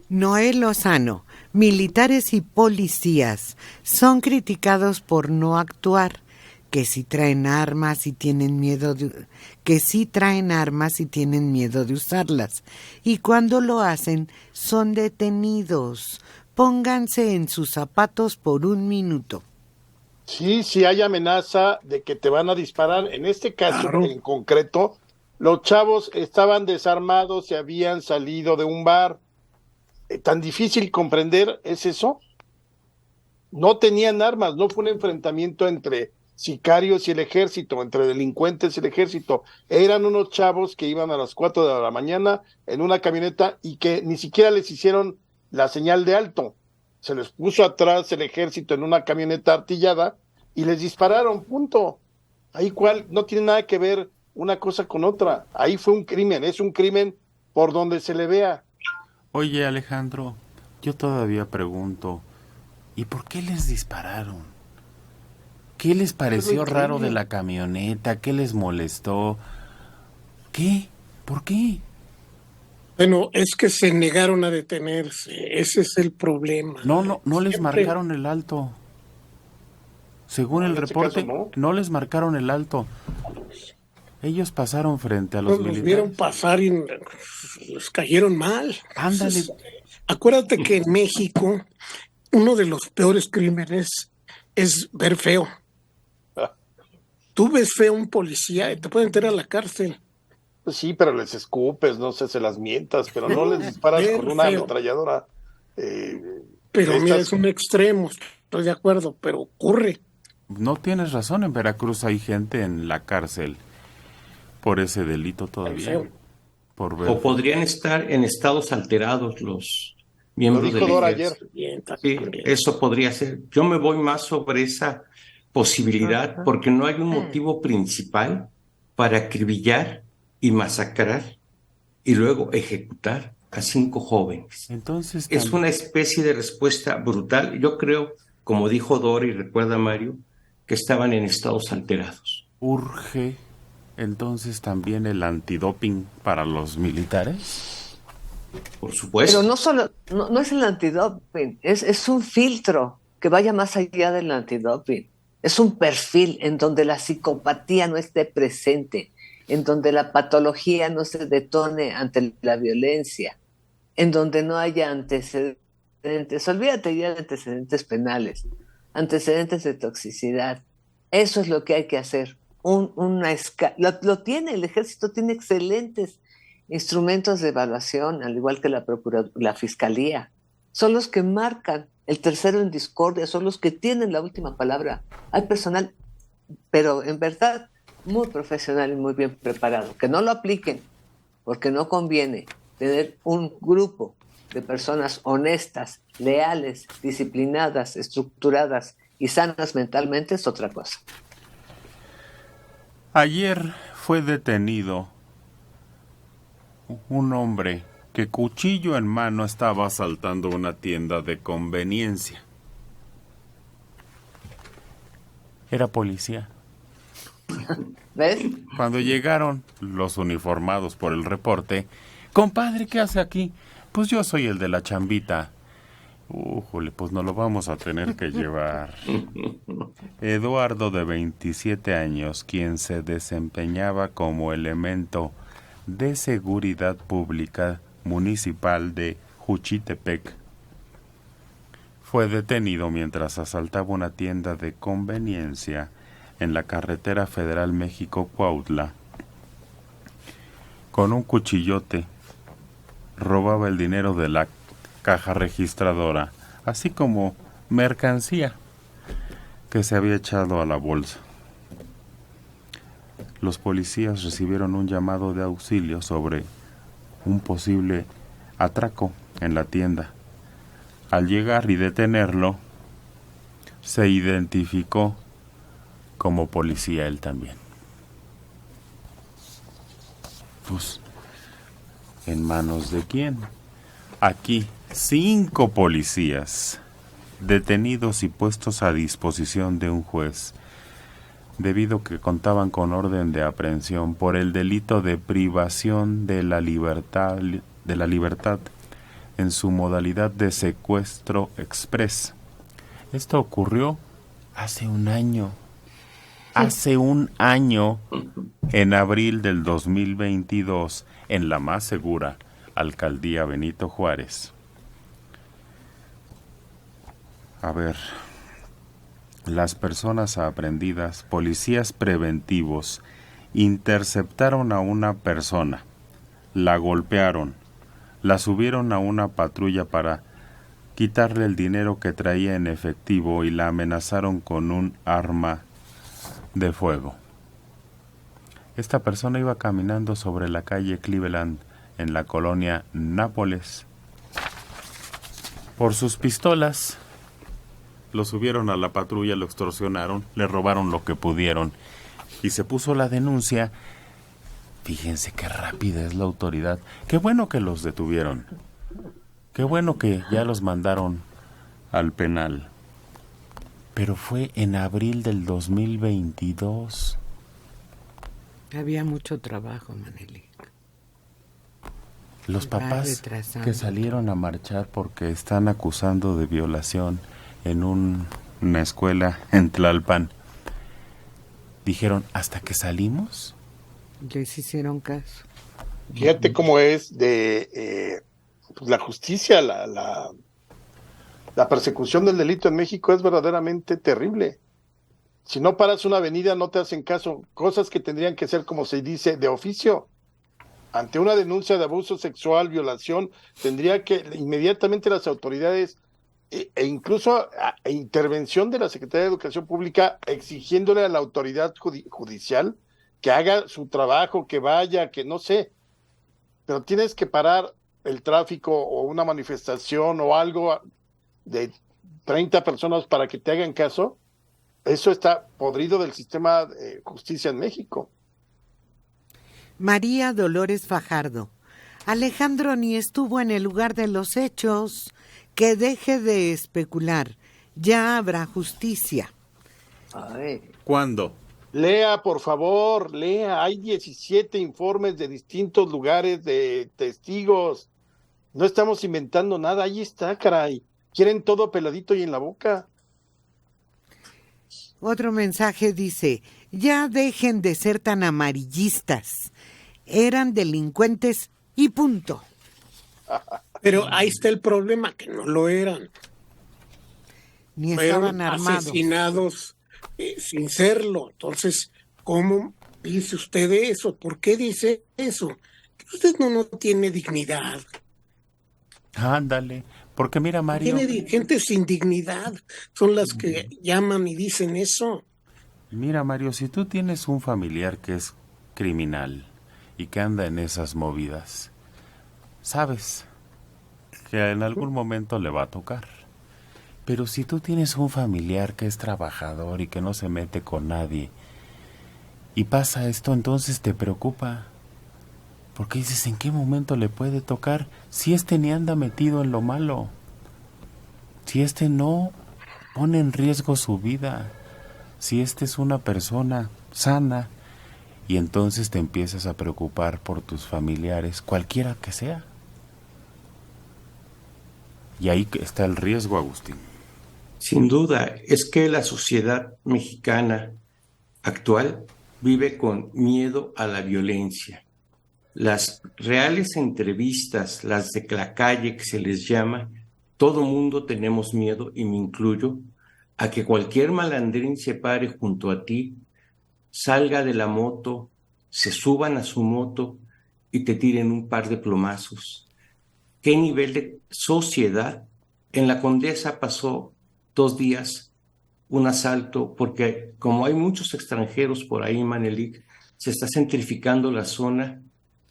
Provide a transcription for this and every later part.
Noel Lozano, militares y policías son criticados por no actuar, que si traen armas y tienen miedo de usarlas, y cuando lo hacen son detenidos. Pónganse en sus zapatos por un minuto. Sí, sí hay amenaza de que te van a disparar. En este caso, Claro. en concreto, los chavos estaban desarmados, se habían salido de un bar. ¿Tan difícil comprender es eso? No tenían armas, no fue un enfrentamiento entre sicarios y el ejército, entre delincuentes y el ejército. Eran unos chavos que iban a las 4 de la mañana en una camioneta y que ni siquiera les hicieron la señal de alto. Se les puso atrás el ejército en una camioneta artillada y les dispararon, punto. Ahí cual no tiene nada que ver una cosa con otra. Ahí fue un crimen, es un crimen por donde se le vea. Oye, Alejandro, yo todavía pregunto, ¿y por qué les dispararon? ¿Qué les pareció raro de la camioneta? ¿Qué les molestó? ¿Qué? ¿Por qué? Bueno, es que se negaron a detenerse. Ese es el problema. No les Siempre marcaron el alto. Según el En ese reporte, caso, no les marcaron el alto. Ellos pasaron frente a los los vieron militares. pasar y les cayeron mal. Ándale. Acuérdate que en México uno de los peores crímenes es ver feo. Tú ves feo a un policía y te pueden meter a la cárcel. pues sí, pero les escupes, no sé, se las mientas, pero no les disparas con una Feo. ametralladora. Pero de mira, estas- es un extremo, estoy de acuerdo, pero ocurre. No tienes razón, en Veracruz hay gente en la cárcel por ese delito todavía. Feo. Por ver. O podrían estar en estados alterados los Lo miembros dijo del Dora ejército. ayer. Bien, Sí, eso podría ser. Yo me voy más sobre esa posibilidad porque no hay un motivo principal para acribillar y masacrar y luego ejecutar a 5 jóvenes. Entonces, Es una especie de respuesta brutal. Yo creo, como dijo Dora y recuerda Mario, que estaban en estados alterados. urge entonces también el antidoping para los militares. Por supuesto. Pero no es el antidoping, es un filtro que vaya más allá del antidoping. Es un perfil en donde la psicopatía no esté presente, en donde la patología no se detone ante la violencia, en donde no haya antecedentes, olvídate ya de antecedentes penales, antecedentes de toxicidad. Eso es lo que hay que hacer. Lo tiene, el ejército tiene excelentes instrumentos de evaluación, al igual que la fiscalía. Son los que marcan el tercero en discordia, son los que tienen la última palabra. Hay personal, pero en verdad, muy profesional y muy bien preparado. Que no lo apliquen, porque no conviene tener un grupo de personas honestas, leales, disciplinadas, estructuradas y sanas mentalmente es otra cosa. Ayer fue detenido un hombre que cuchillo en mano estaba asaltando una tienda de conveniencia. Era policía. ¿Ves? Cuando llegaron los uniformados por el reporte, compadre, ¿qué hace aquí? Pues yo soy el de la chambita. Újole, pues no lo vamos a tener que llevar. Eduardo, de 27 años, quien se desempeñaba como elemento de seguridad pública municipal de Juchitepec, fue detenido mientras asaltaba una tienda de conveniencia en la carretera federal México-Cuautla. Con un cuchillote robaba el dinero de la caja registradora, así como mercancía que se había echado a la bolsa. Los policías recibieron un llamado de auxilio sobre un posible atraco en la tienda. Al llegar y detenerlo, se identificó como policía él también. Pues, ¿en manos de quién? Aquí, 5 policías detenidos y puestos a disposición de un juez, debido a que contaban con orden de aprehensión por el delito de privación de la libertad en su modalidad de secuestro express. Esto ocurrió hace un año. Hace un año, en abril del 2022, en la más segura alcaldía Benito Juárez. A ver, las personas aprehendidas, policías preventivos, interceptaron a una persona, la golpearon, la subieron a una patrulla para quitarle el dinero que traía en efectivo y la amenazaron con un arma de fuego. Esta persona iba caminando sobre la calle Cleveland en la colonia Nápoles. Por sus pistolas, lo subieron a la patrulla, lo extorsionaron, le robaron lo que pudieron y se puso la denuncia. Fíjense qué rápida es la autoridad. Qué bueno que los detuvieron. Qué bueno que ya los mandaron al penal. Pero fue en abril del 2022. Había mucho trabajo, Manelik. Los papás que salieron a marchar porque están acusando de violación en una escuela en Tlalpan, dijeron, ¿hasta que salimos? Les hicieron caso. Fíjate cómo es de pues la justicia, la persecución del delito en México es verdaderamente terrible. Si no paras una avenida, no te hacen caso. Cosas que tendrían que ser, como se dice, de oficio. Ante una denuncia de abuso sexual, violación, tendría que inmediatamente las autoridades e incluso intervención de la Secretaría de Educación Pública exigiéndole a la autoridad judicial que haga su trabajo, que vaya, que no sé, pero tienes que parar el tráfico o una manifestación o algo de 30 personas para que te hagan caso. Eso está podrido del sistema de justicia en México. María Dolores Fajardo. Alejandro ni estuvo en el lugar de los hechos. Que deje de especular. Ya habrá justicia. Ay. ¿Cuándo? Lea, por favor, lea. Hay 17 informes de distintos lugares de testigos. No estamos inventando nada. Ahí está, caray. Quieren todo peladito y en la boca. Otro mensaje dice, ya dejen de ser tan amarillistas. Eran delincuentes y punto. Pero ahí está el problema, que no lo eran. Ni Fueron estaban armados. asesinados sin serlo. Entonces, ¿cómo dice usted eso? ¿Por qué dice eso? Que usted no tiene dignidad. Ándale, porque mira, Mario. Tiene gente sin dignidad. Son las que llaman y dicen eso. Mira, Mario, si tú tienes un familiar que es criminal y que anda en esas movidas, sabes que en algún momento le va a tocar. Pero si tú tienes un familiar que es trabajador y que no se mete con nadie, y pasa esto, entonces te preocupa. Porque dices, ¿en qué momento le puede tocar? Si este ni anda metido en lo malo. Si este no pone en riesgo su vida. Si este es una persona sana. Y entonces te empiezas a preocupar por tus familiares, cualquiera que sea. Y ahí está el riesgo, Agustín. Sin duda, es que la sociedad mexicana actual vive con miedo a la violencia. Las reales entrevistas, las de la calle que se les llama, todo mundo tenemos miedo, y me incluyo, a que cualquier malandrín se pare junto a ti, salga de la moto, se suban a su moto y te tiren un par de plomazos. ¿Qué nivel de sociedad? En la Condesa pasó 2 días un asalto, porque como hay muchos extranjeros por ahí, Manelik, se está centrificando la zona,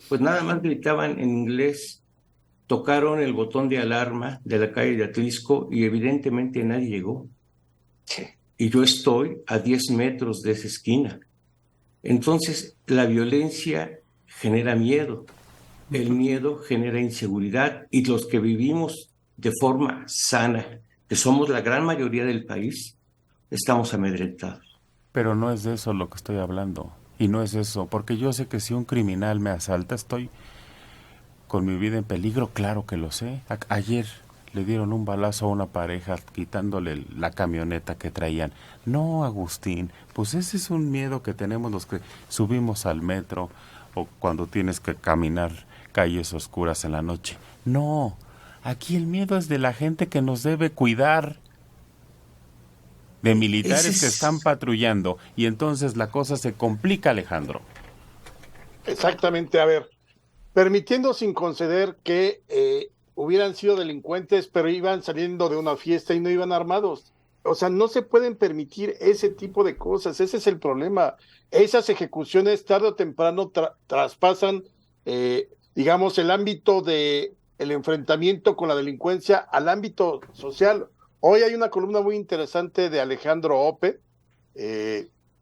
pues nada más gritaban en inglés, tocaron el botón de alarma de la calle de Atlisco y evidentemente nadie llegó. Y yo estoy a 10 metros de esa esquina. Entonces, la violencia genera miedo, el miedo genera inseguridad, y los que vivimos de forma sana, que somos la gran mayoría del país, estamos amedrentados. Pero no es de eso lo que estoy hablando. Y no es eso, porque yo sé que si un criminal me asalta, estoy con mi vida en peligro, claro que lo sé. Ayer le dieron un balazo a una pareja quitándole la camioneta que traían. No, Agustín, pues ese es un miedo que tenemos los que subimos al metro o cuando tienes que caminar calles oscuras en la noche. No, aquí el miedo es de la gente que nos debe cuidar, de militares que están patrullando, y entonces la cosa se complica, Alejandro. Exactamente, a ver, permitiendo sin conceder que hubieran sido delincuentes, pero iban saliendo de una fiesta y no iban armados. O sea, no se pueden permitir ese tipo de cosas, ese es el problema. Esas ejecuciones tarde o temprano traspasan, digamos, el ámbito de el enfrentamiento con la delincuencia al ámbito social. Hoy hay una columna muy interesante de Alejandro Ope,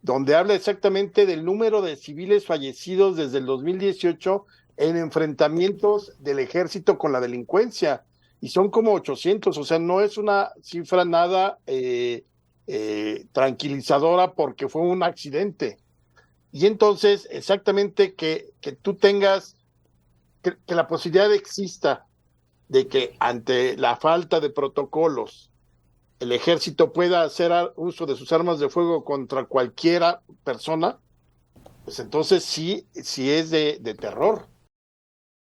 donde habla exactamente del número de civiles fallecidos desde el 2018 en enfrentamientos del ejército con la delincuencia, y son como 800, o sea, no es una cifra nada tranquilizadora porque fue un accidente. Y entonces, exactamente que tú tengas, que la posibilidad exista de que ante la falta de protocolos el ejército pueda hacer uso de sus armas de fuego contra cualquiera persona, pues entonces sí es de terror.